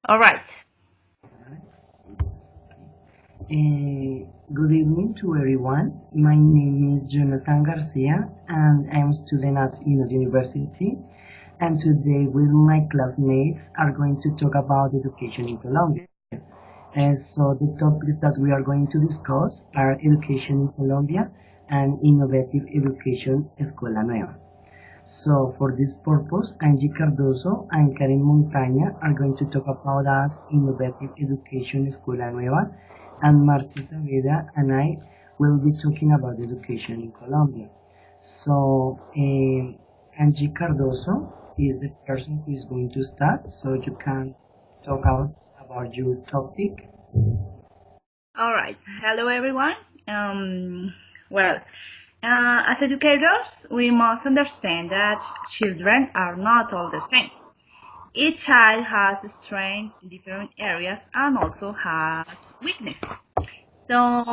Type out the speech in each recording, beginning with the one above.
All right. Good evening to everyone. My name is Jonathan Garcia and I'm a student at University. And today with my classmates are going to talk about education in Colombia. And so the topics that we are going to discuss are education in Colombia and innovative education Escuela Nueva. So for this purpose, Angie Cardoso and Karen Montaña are going to talk about us innovative education Escuela Nueva, and Marta Saavedra and I will be talking about education in Colombia. So Angie Cardoso is the person who is going to start, so you can talk about your topic. All right. Hello, everyone. Well, as educators, we must understand that children are not all the same. Each child has strength in different areas and also has weakness. So,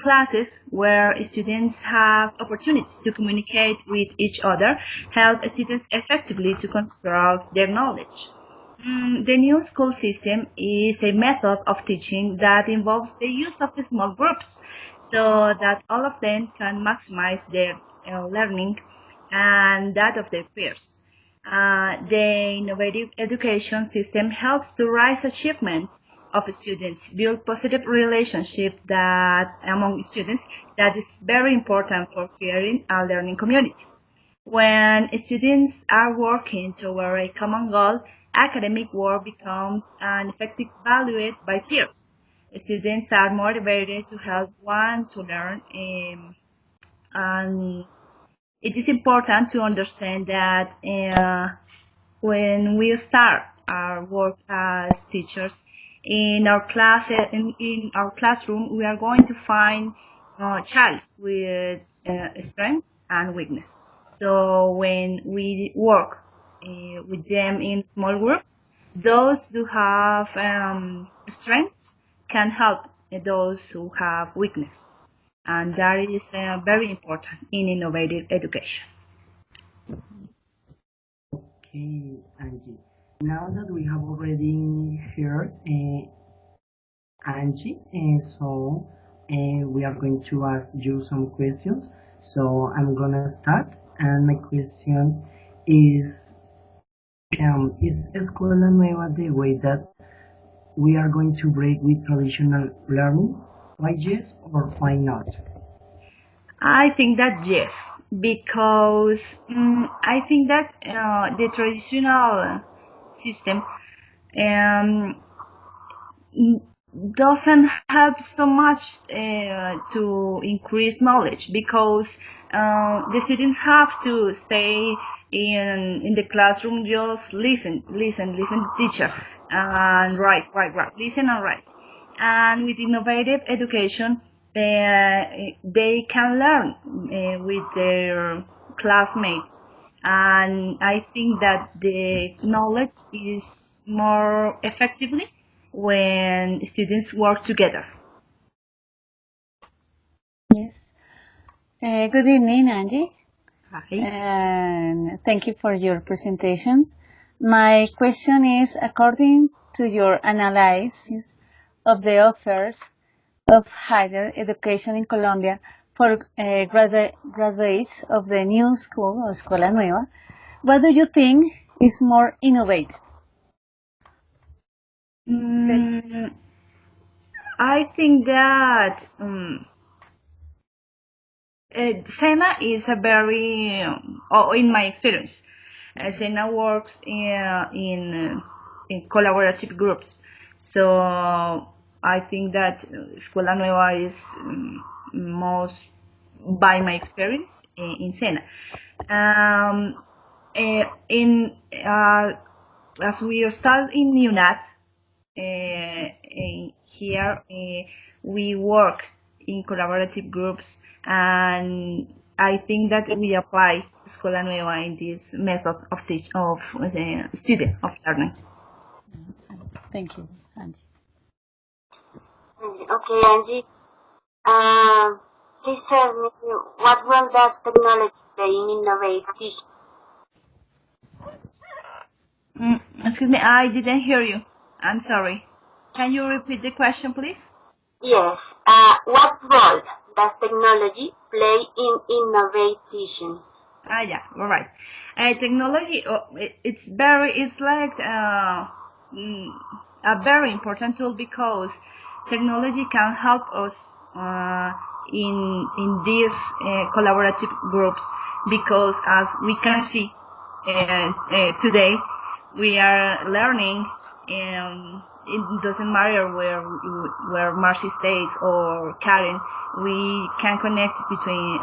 classes where students have opportunities to communicate with each other help students effectively to construct their knowledge. The new school system is a method of teaching that involves the use of small groups so that all of them can maximize their learning and that of their peers. The innovative education system helps to raise achievement of students, build positive relationship that among students that is very important for creating a learning community. When students are working toward a common goal, academic work becomes an effective valued by peers. Students are motivated to help one to learn, and it is important to understand that when we start our work as teachers in our class in our classroom, we are going to find child with strength and weakness. So when we work with them in small groups, those who have strength can help those who have weakness, and that is very important in innovative education. Okay, Angie. Now that we have already heard Angie, we are going to ask you some questions. So I'm gonna start, and my question is Escuela Nueva the way that we are going to break with traditional learning? Why yes or why not? I think that yes, because I think that the traditional system um, doesn't help so much to increase knowledge because the students have to stay in the classroom, just listen to teacher and write, listen and write. And with innovative education, they can learn with their classmates, and I think that the knowledge is more effectively when students work together. Yes. Good evening, Angie. Hi. And thank you for your presentation. My question is, according to your analysis of the offers of higher education in Colombia for graduates of the new school, or Escuela Nueva, what do you think is more innovative? I think that SENA is a very, in my experience, SENA works in collaborative groups. So I think that Escuela Nueva is most, by my experience, in SENA. In as we start in UNAT, here we work in collaborative groups, and I think that we apply Escuela Nueva in this method of student of learning. Thank you, Angie. Okay, Angie. Please tell me, what role does technology play in innovative teaching? Excuse me, I didn't hear you. I'm sorry. Can you repeat the question, please? Yes. What role does technology play in innovation? Yeah, all right. Technology, it's like a very important tool because technology can help us in these collaborative groups because as we can see today, we are learning. It doesn't matter where Marcy stays or Karen. We can connect between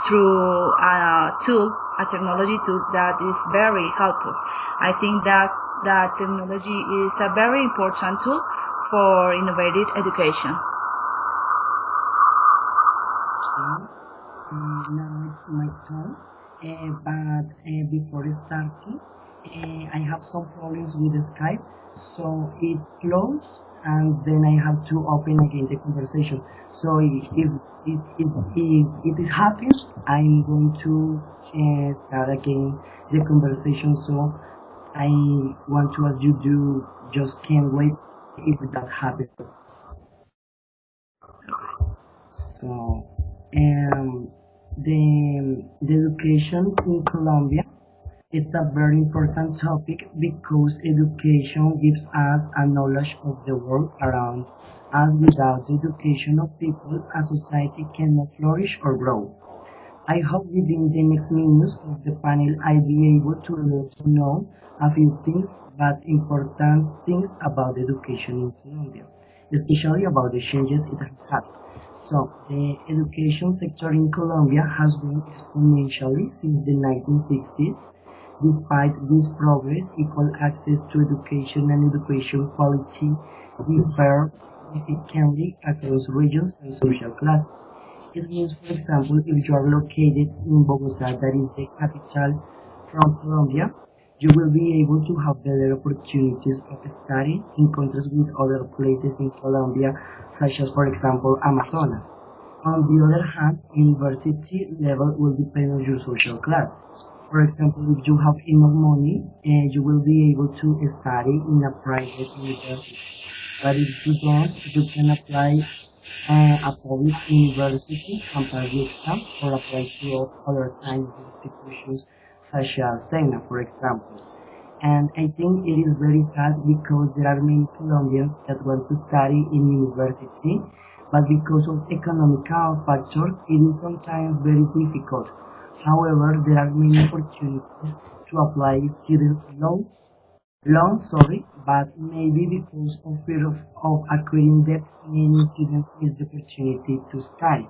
through a tool, a technology tool that is very helpful. I think that technology is a very important tool for innovative education. Now it's my turn, but before starting, I have some problems with Skype, so it closed and then I have to open again the conversation. So if it happens, I'm going to start again the conversation. So I want to ask you to just can't wait if that happens. So, the education in Colombia is a very important topic because education gives us a knowledge of the world around us. Without the education of people, a society cannot flourish or grow. I hope within the next minutes of the panel I'll be able to let you know a few things, but important things about education in Colombia, especially about the changes it has had. So, the education sector in Colombia has grown exponentially since the 1960s. Despite this progress, equal access to education and education quality differ significantly across regions and social classes. It means, for example, if you are located in Bogota, that is the capital from Colombia, you will be able to have better opportunities of study in contrast with other places in Colombia, such as, for example, Amazonas. On the other hand, university level will depend on your social class. For example, if you have enough money, you will be able to study in a private university. But if you don't, you can apply a public university and pass the exam or apply to other kinds of institutions such as SENA, for example. And I think it is very sad because there are many Colombians that want to study in university, but because of economical factors, it is sometimes very difficult. However, there are many opportunities to apply students sorry, but maybe because of fear of acquiring debts, many students miss the opportunity to study.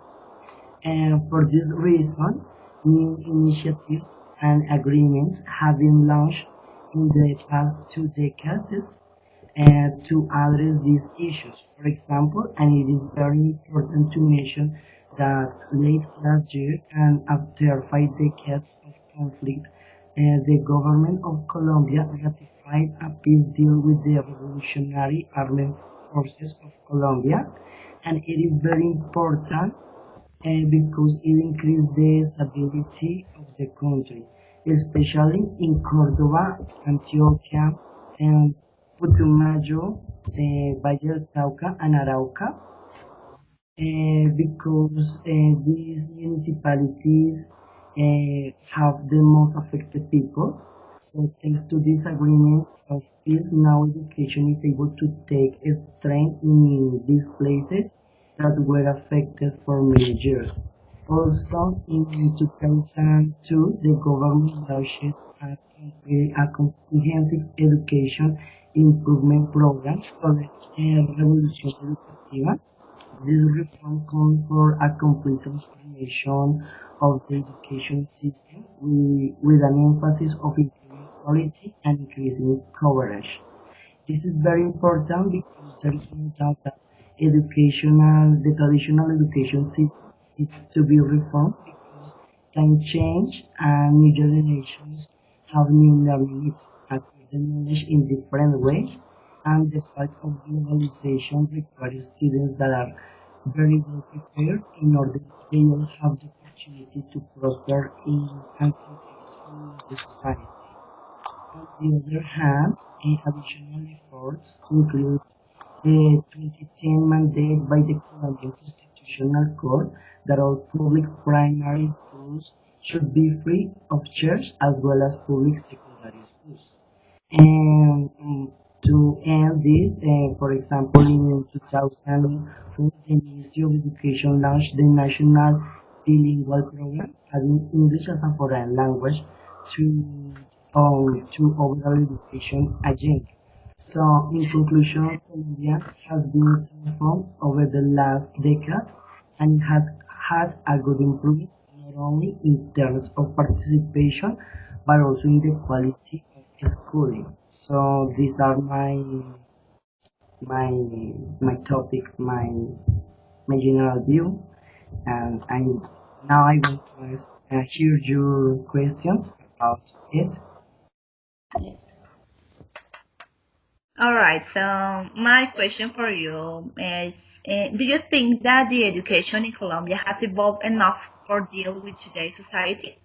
And for this reason, new initiatives and agreements have been launched in the past 2 decades to address these issues. For example, and it is very important to mention that late last year and after 5 decades of conflict, the government of Colombia ratified a peace deal with the Revolutionary Armed Forces of Colombia, and it is very important because it increased the stability of the country, especially in Cordoba, Antioquia, and Putumayo, Valle del Cauca, and Arauca, because these municipalities have the most affected people. So thanks to this agreement of peace, now education is able to take a strength in these places that were affected for many years. Also, in 2002, the government launched a comprehensive education improvement program called Revolución Educativa. This reform calls for a complete transformation of the education system with an emphasis of improving quality and increasing coverage. This is very important because there is no doubt that the traditional education system needs to be reformed because time change and new generations have new learning needs, acquire the knowledge in different ways, and the fact of globalization requires students that are very well prepared in order they will have the opportunity to prosper in and contribute to the society. On the other hand, additional efforts include the 2010 mandate by the Colombian Constitutional Court that all public primary schools should be free of charge as well as public secondary schools. And to end this, for example, in 2004, the Ministry of Education launched the National Bilingual Program, adding English as a foreign language to overall education agenda. So, in conclusion, Colombia has been transformed over the last decade and has had a good improvement not only in terms of participation but also in the quality of schooling. So these are my my topic, my general view, and I want to hear your questions about it. All right, so my question for you is, do you think that the education in Colombia has evolved enough for deal with today's society?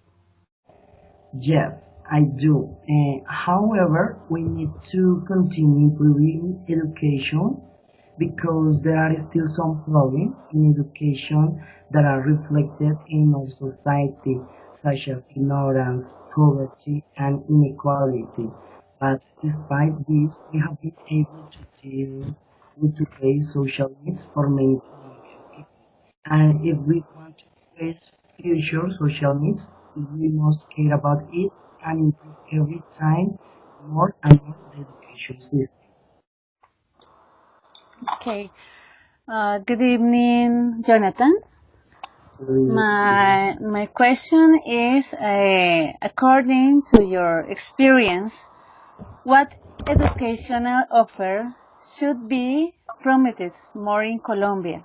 Yes, I do. However, we need to continue improving education because there are still some problems in education that are reflected in our society, such as ignorance, poverty, and inequality. But despite this, we have been able to deal with today's social needs for many Colombian people. And if we want to face future social needs, we must care about it and improve every time more and more the education system. Okay. Good evening, Jonathan. My question is, according to your experience, what educational offer should be promoted more in Colombia?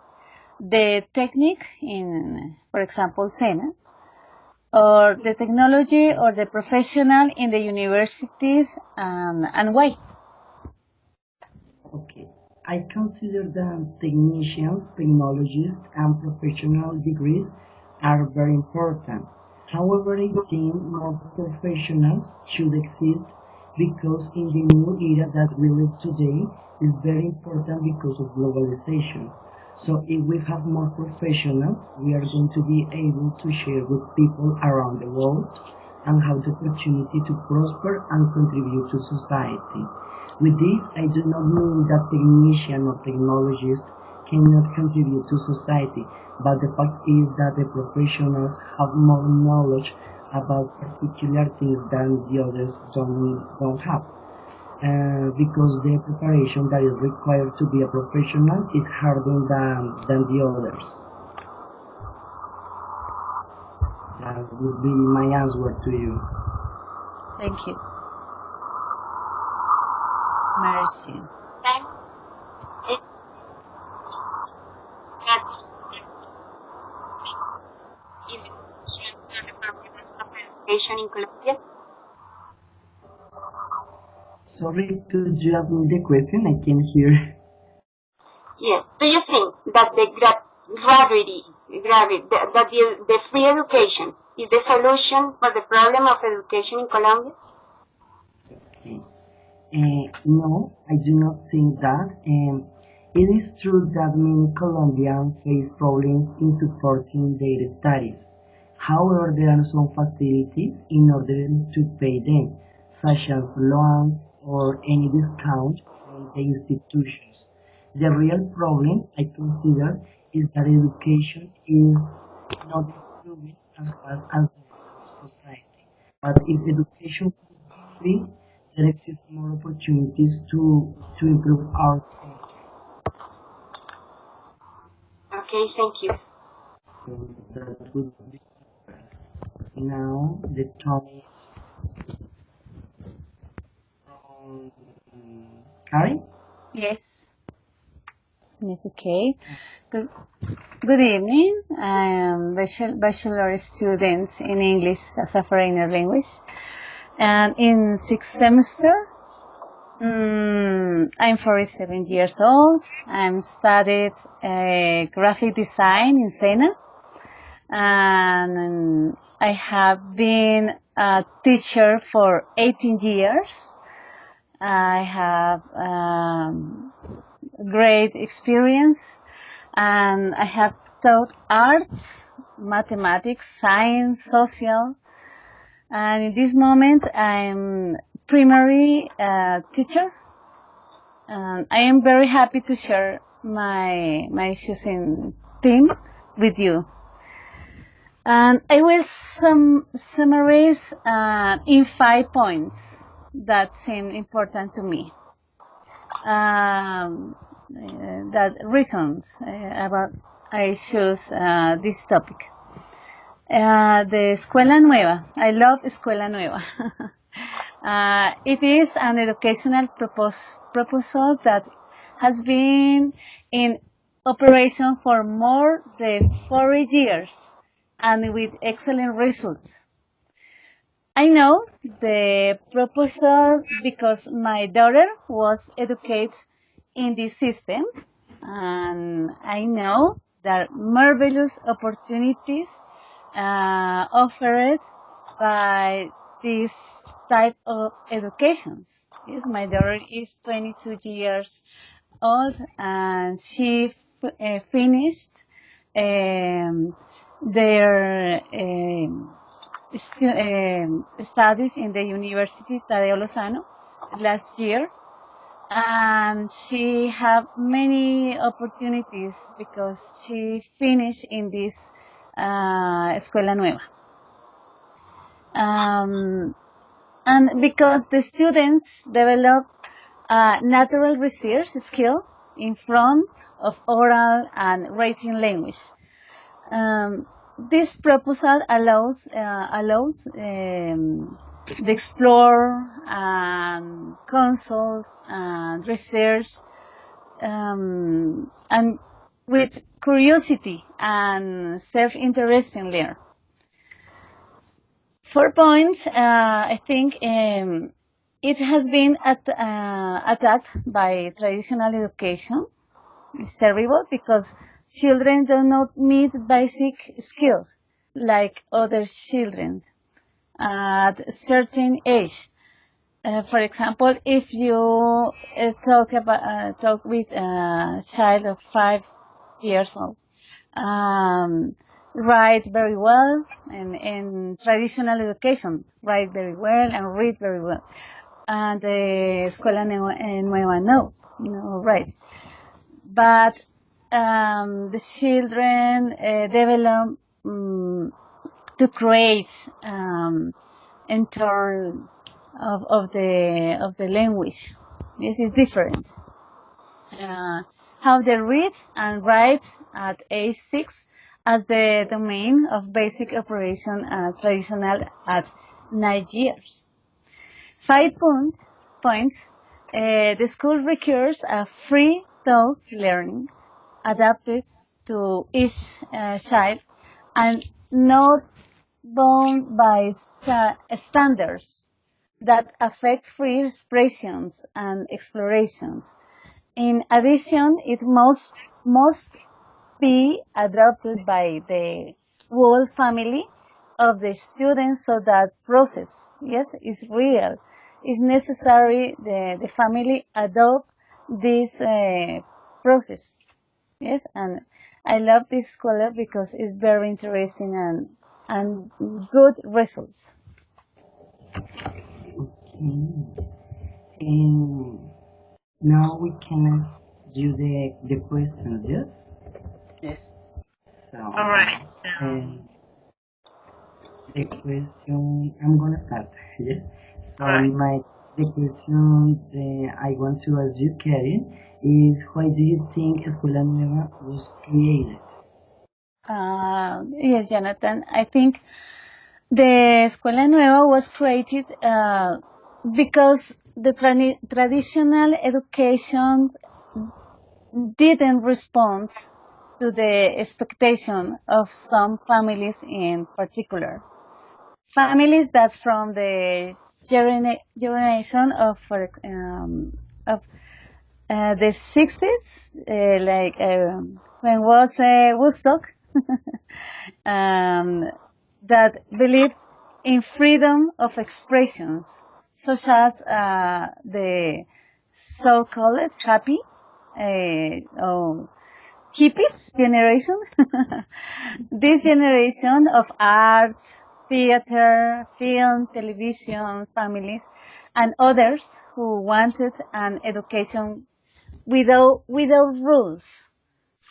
The technique in, for example, SENA, or the technology or the professional in the universities, and why? Okay. I consider that technicians, technologists, and professional degrees are very important. However, I think more professionals should exist because in the new era that we live today is very important because of globalization. So if we have more professionals, we are going to be able to share with people around the world and have the opportunity to prosper and contribute to society. With this, I do not mean that technicians or technologists cannot contribute to society, but the fact is that the professionals have more knowledge about particular things than the others don't have. Because the preparation that is required to be a professional is harder than the others. That would be my answer to you. Thank you. Mercy. Then, it, that is the solution for the problems of education in Colombia. Sorry, could you ask me the question? I can't hear. Yes. Do you think that the the free education is the solution for the problem of education in Colombia? Okay. No, I do not think that. It is true that many Colombians face problems in supporting their studies. However, there are some facilities in order to pay them, such as loans or any discount from the institutions. The real problem I consider is that education is not improving as fast as the rest of society. But if education could be free, there exist more opportunities to improve our country. Okay, thank you. So that would be now the time from Karen. Yes, it's okay. Good, good evening. I am bachelor student in English as a foreign language. And in sixth semester, I'm 47 years old. I'm studied graphic design in SENA. and I have been a teacher for 18 years. I have great experience, and I have taught arts, mathematics, science, social, and in this moment I'm primary teacher, and I am very happy to share my choosing theme with you. And I will summarize in 5 points that seem important to me. That reasons about I choose this topic. The Escuela Nueva. I love Escuela Nueva. It is an educational proposal that has been in operation for more than 40 years and with excellent results. I know the proposal because my daughter was educated in this system, and I know that marvelous opportunities offered by this type of educations. Yes, my daughter is 22 years old, and she finished their studies in the University Tadeo Lozano last year, and she had many opportunities because she finished in this Escuela Nueva. And because the students develop a natural research skill in front of oral and writing language. This proposal allows the explore and consult and research and with curiosity and self-interest in learn. 4 points. I think it has been attacked by traditional education. It's terrible because children do not meet basic skills like other children at a certain age. For example, if you talk with a child of 5 years old, write very well, and in traditional education, write very well and read very well. And the Escuela Nueva, no, right. But the children develop to create in turn of the language. This is different. How they read and write at age 6 as the domain of basic operation traditional at 9 years. 5 points. The school requires a free thought learning adapted to each child and not bound by standards that affect free expressions and explorations. In addition, it must be adopted by the whole family of the students so that process, yes, is real. It's necessary the family adopt this process, yes, and I love this scholar because it's very interesting and good results. Okay. And now we can ask you the question, yes? Yes. So, All right. the question, I'm gonna start. Yes. So Right. the question I want to ask you, Karen, is why do you think Escuela Nueva was created? Yes, Jonathan, I think the Escuela Nueva was created because the traditional education didn't respond to the expectation of some families in particular. Families that from the generation of the 60s, when was Woodstock, that believe in freedom of expressions, such as the so-called happy or hippies generation. This generation of arts, theater, film, television, families, and others who wanted an education without rules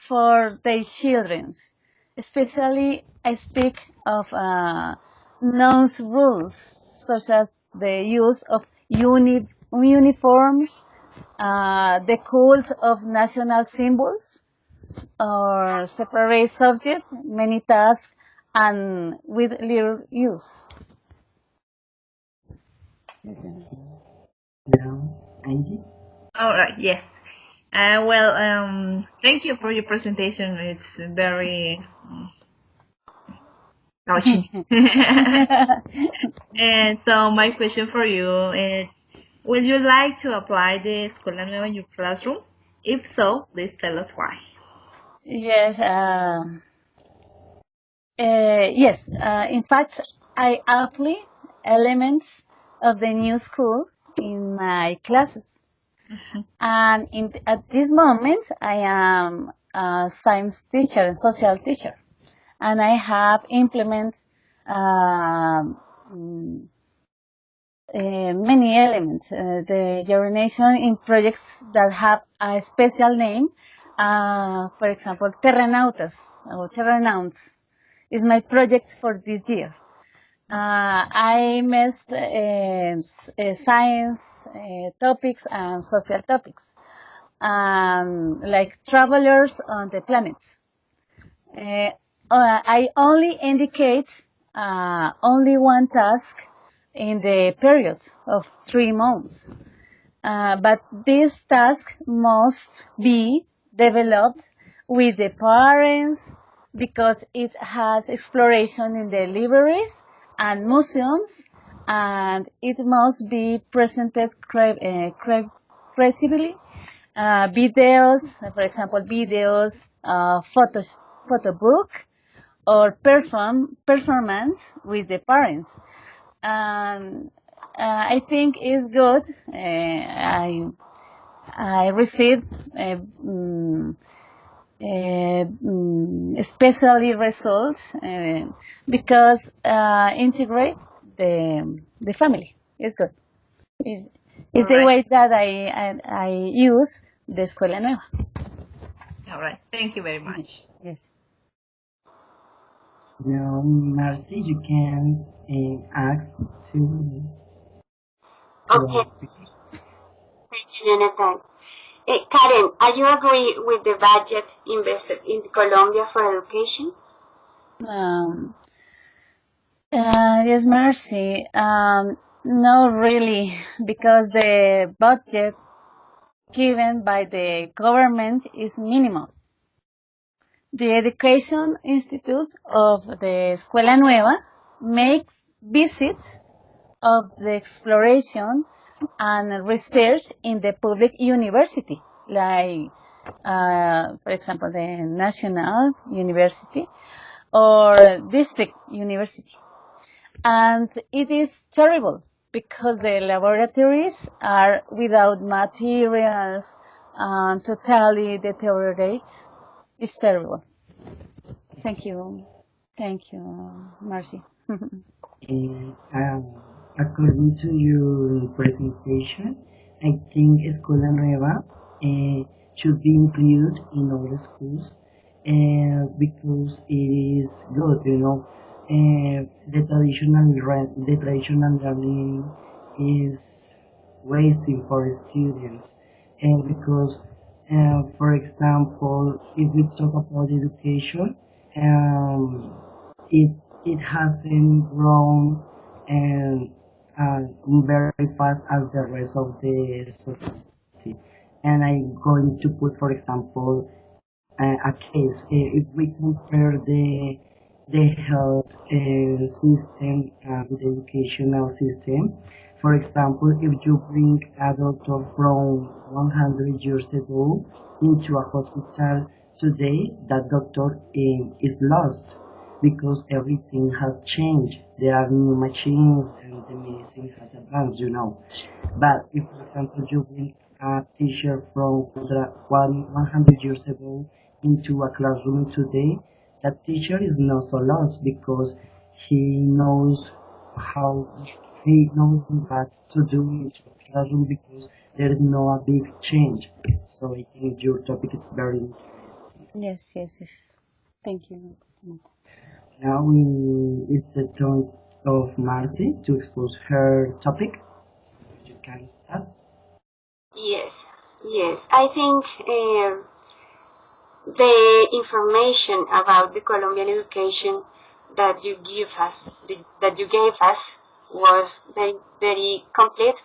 for their children. Especially, I speak of non-rules, such as the use of uniforms, the cult of national symbols, or separate subjects, many tasks, and with little use. Now, Angie? All right. Yes. Thank you for your presentation. It's very touching. And so my question for you is, would you like to apply the Escuela Nueva in your classroom? If so, please tell us why. Yes, yes. In fact, I apply elements of the new school in my classes. And at this moment, I am a science teacher and social teacher. And I have implemented many elements. The urination in projects that have a special name. For example, Terranautas or Terranauts is my project for this year. I mixed science topics and social topics, like travelers on the planet. I only indicate only one task in the period of 3 months. But this task must be developed with the parents because it has exploration in the libraries and museums, and it must be presented creatively. Videos, for example, videos, photo book, or performance with the parents. I think it's good. I received especially results because integrate the family. It's good. It's the way that I use the Escuela Nueva. All right. Thank you very much. Yes. Now, Marcy, you can ask to. Okay. Thank you, Jonathan. Karen, are you agree with the budget invested in Colombia for education? Yes, Mercy. No, really, because the budget given by the government is minimal. The Education Institute of the Escuela Nueva makes visits of the exploration and research in the public university, like, for example, the National University or District University. And it is terrible because the laboratories are without materials and totally deteriorate. It's terrible. Thank you. Thank you, Marcy. According to your presentation, I think Escuela Nueva should be included in all schools because it is good, you know. The traditional learning is wasting for students, and because, for example, if we talk about education, it it hasn't grown and very fast as the rest of the society. And I'm going to put, for example, a case. If we compare the health system with the educational system, for example, if you bring a doctor from 100 years ago into a hospital Today, that doctor is lost because everything has changed. There are new machines and the medicine has advanced. But if, for example, you bring a teacher from 100 years ago into a classroom today, that teacher is not so lost because he knows how he knows what to do in the classroom because there is no a big change. So I think your topic is very interesting. Yes, yes, yes. Thank you. Now it's the turn of Marcy to expose her topic. You can start. Yes, yes. I think the information about the Colombian education that you gave us was very, very complete.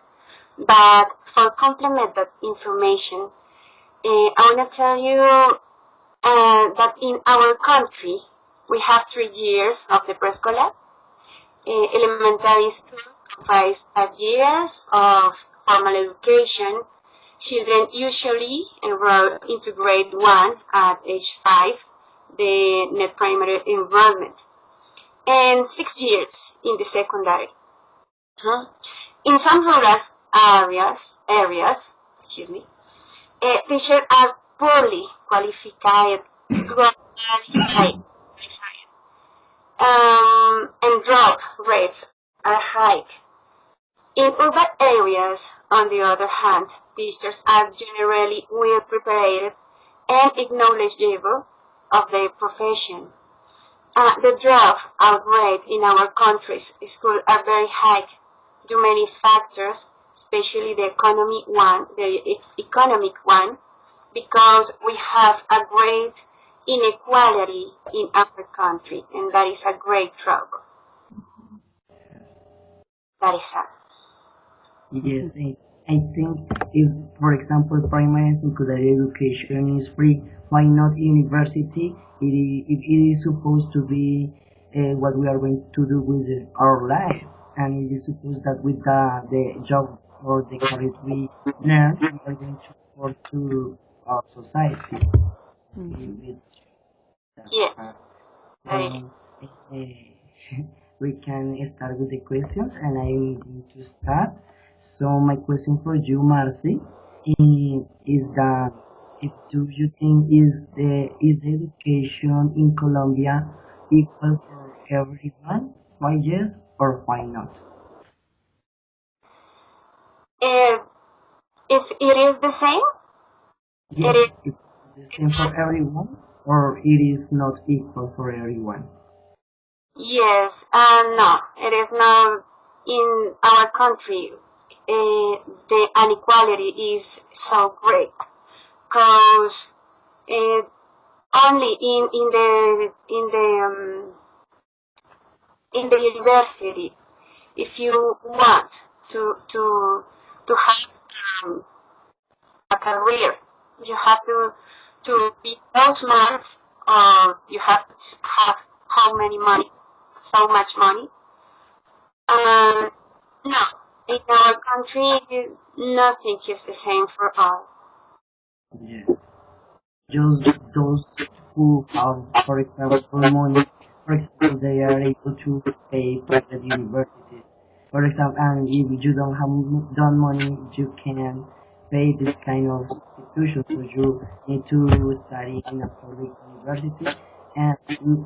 But for complement that information, I want to tell you that in our country we have 3 years of the preescolar. Elementary school comprise 5 years of formal education. Children usually enroll into grade 1 at age 5, the net primary enrollment, and 6 years in the secondary. In some rural areas, teachers are poorly qualified, and drop rates are high. In urban areas, on the other hand, teachers are generally well prepared and knowledgeable of their profession. The dropout rate in our country's schools are very high due to many factors, especially the economic one, because we have a great inequality in our country, and that is a great trouble. That is all. Yes, I think if, for example, primary and secondary education is free, why not university? If it is supposed to be what we are going to do with our lives, and it is supposed that with the job or the career we learn, we are going to support to our society. Yes, that is. So we can start with the questions, and I'm going to start. So my question for you, Marcy, is that if do you think is the education in Colombia equal for everyone? Why yes or why not? If it is the same, it Yes, is. it's the same for everyone, or it is not equal for everyone. Yes, no, it is not in our country. The inequality is so great because only in the university, if you want to have a career, you have to be so smart, or you have to have so much money. No, in our country, nothing is the same for all. Yeah. Just those who have, for example, money, for example, they are able to pay private universities. For example, and if you don't have done money, you can pay this kind of institution. So you need to study in a public university, and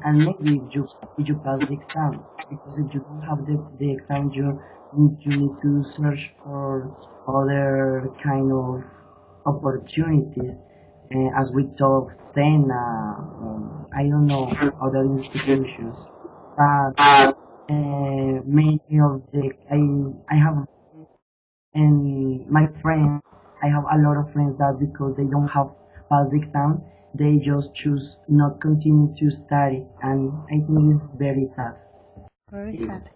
and maybe if you pass the exam, because if you don't have the exam, you need to search for other kind of opportunities as we talk, Sena, I don't know, other institutions. But many of I have, and my friends, I have a lot of friends that because they don't have passed the exam, they just choose not continue to study, and I think it's very sad. Very sad.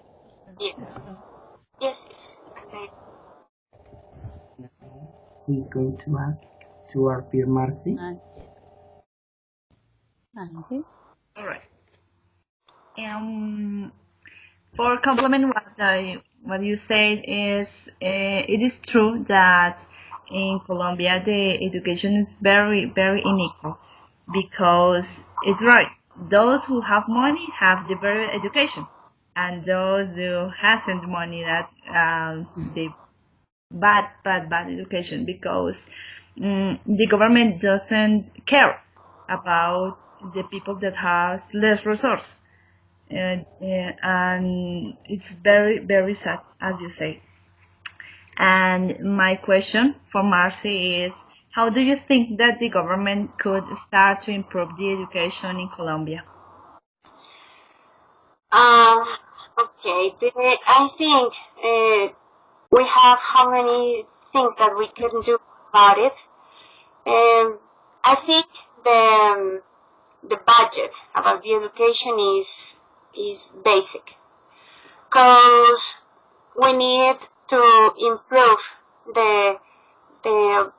Yes, yes, yes. Okay. Who is going to ask to our peer Marcy? Nancy? All right. For complement what you said is it is true that in Colombia the education is very unequal. because it's right. Those who have money have the better education, and those who hasn't money, that's the bad education, because the government doesn't care about the people that has less resource, and it's very sad, as you say. And my question for Marcy is, how do you think that the government could start to improve the education in Colombia? Okay, I think we have how many things that we can do about it. I think the budget about the education is basic, because we need to improve the the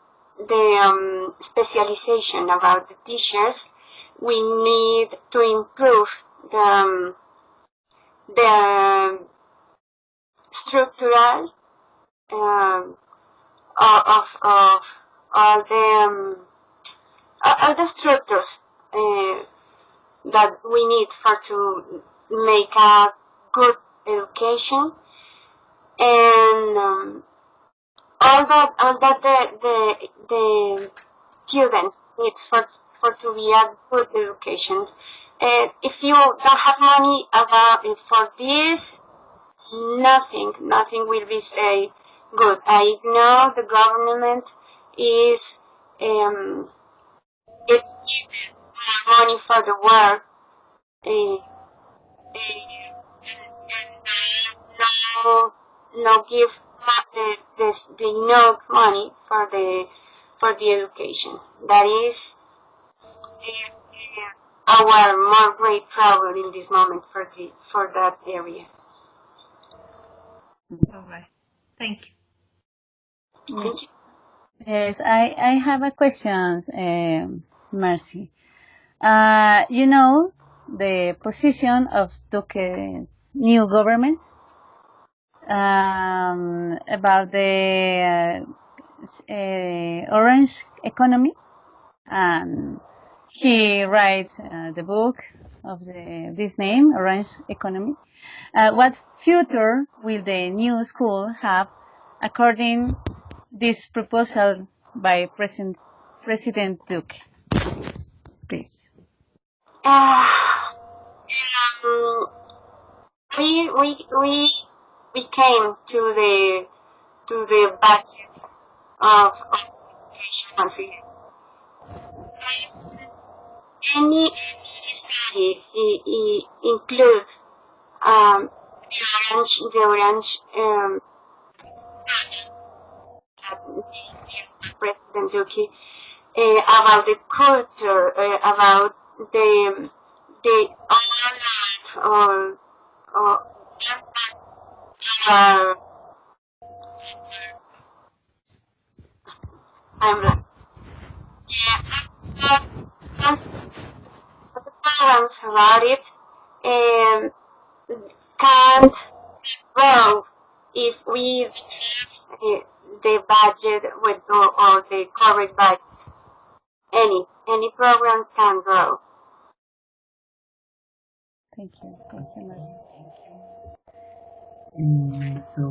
specialization about the teachers. We need to improve the structural of all the structures that we need for to make a good education, and all that the students needs for to be a good education. If you don't have money about for this, nothing will be say good. I know the government is it's giving money for the work, and no give the enough money for the education. That is our more great problem in this moment for that area. All right. Thank you. Yes, Thank you. yes. I have a question, Mercy. You know the position of Duque's new government about the orange economy, and he writes the book of this name, Orange Economy. What future will the new school have according this proposal by President Duque? Please. Um, we came to the budget of education once again. Any study include the orange President Duque about the culture, about the all uh, I'm the programs about it can't grow if we the budget with or the correct budget. Any program can grow. Thank you. Thank you, Mercy. So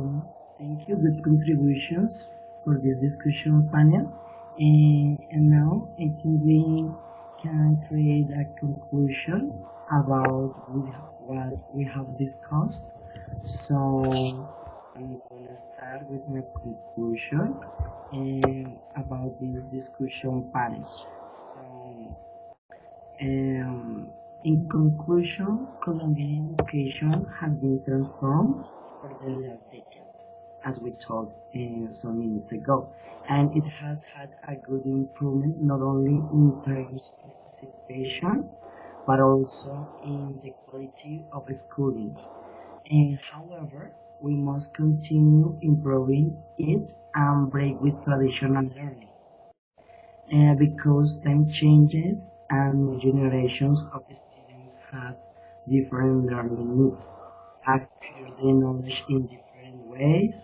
thank you, good contributions for this discussion panel. And now I think we can create a conclusion about what we have discussed. So I'm gonna start with my conclusion about this discussion panel. So in conclusion, Colombian education has been transformed for the last decade, as we talked some minutes ago, and it has had a good improvement not only in terms of participation but also in the quality of schooling. And however, we must continue improving it and break with traditional learning because time changes and new generations of students have different learning needs, acquire the knowledge in different ways,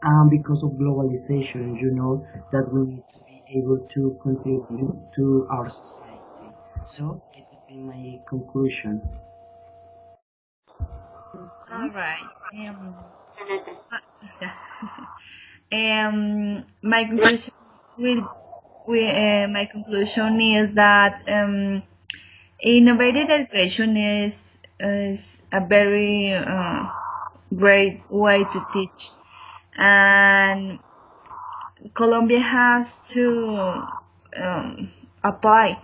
and because of globalization, you know that we need to be able to contribute to our society. So it would be my conclusion. All right. Jonathan. My conclusion my conclusion is that innovative education is a very great way to teach, and Colombia has to apply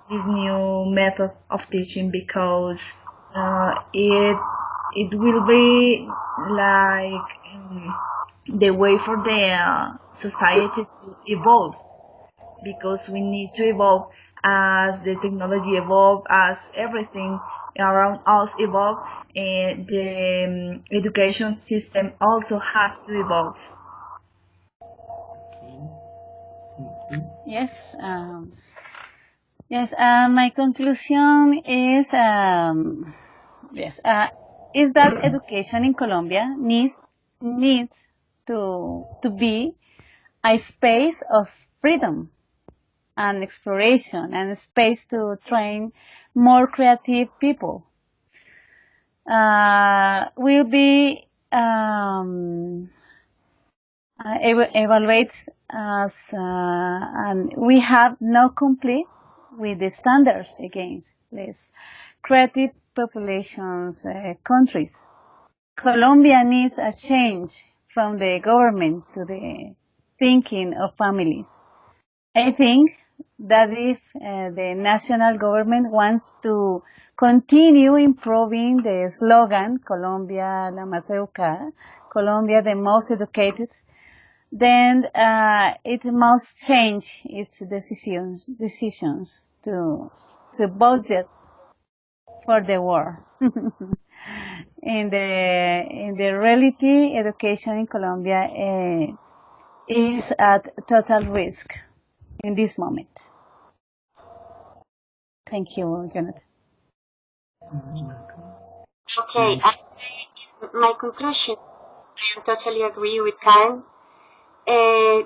this new method of teaching because it will be like the way for the society to evolve, because we need to evolve as the technology evolve, as everything around us evolve, and the education system also has to evolve. Okay, thank you. Yes. Yes. My conclusion is yes. Is that education in Colombia needs to be a space of freedom and exploration and a space to train more creative people. Will be evaluates as and we have no complete with the standards against these creative populations countries. Colombia needs a change from the government to the thinking of families. I think that if the national government wants to continue improving the slogan Colombia la más educada, Colombia the most educated, then it must change its decisions to budget for the war. In the reality, education in Colombia is at total risk in this moment. Thank you, Jonathan. Okay, my conclusion, I totally agree with Karen.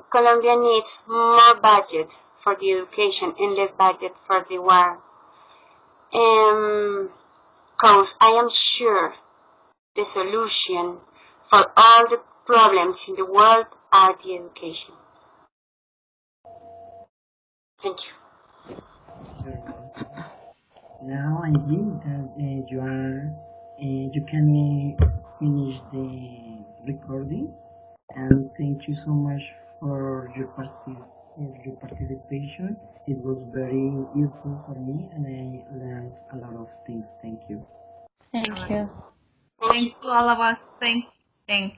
Colombia needs more budget for the education and less budget for the war. Because I am sure the solution for all the problems in the world are the education. Thank you. Now I think that you can finish the recording, and thank you so much for your participation. It was very useful for me, and I learned a lot of things. Thank you. Thank you. Thank Thanks you. to all of us. Thanks.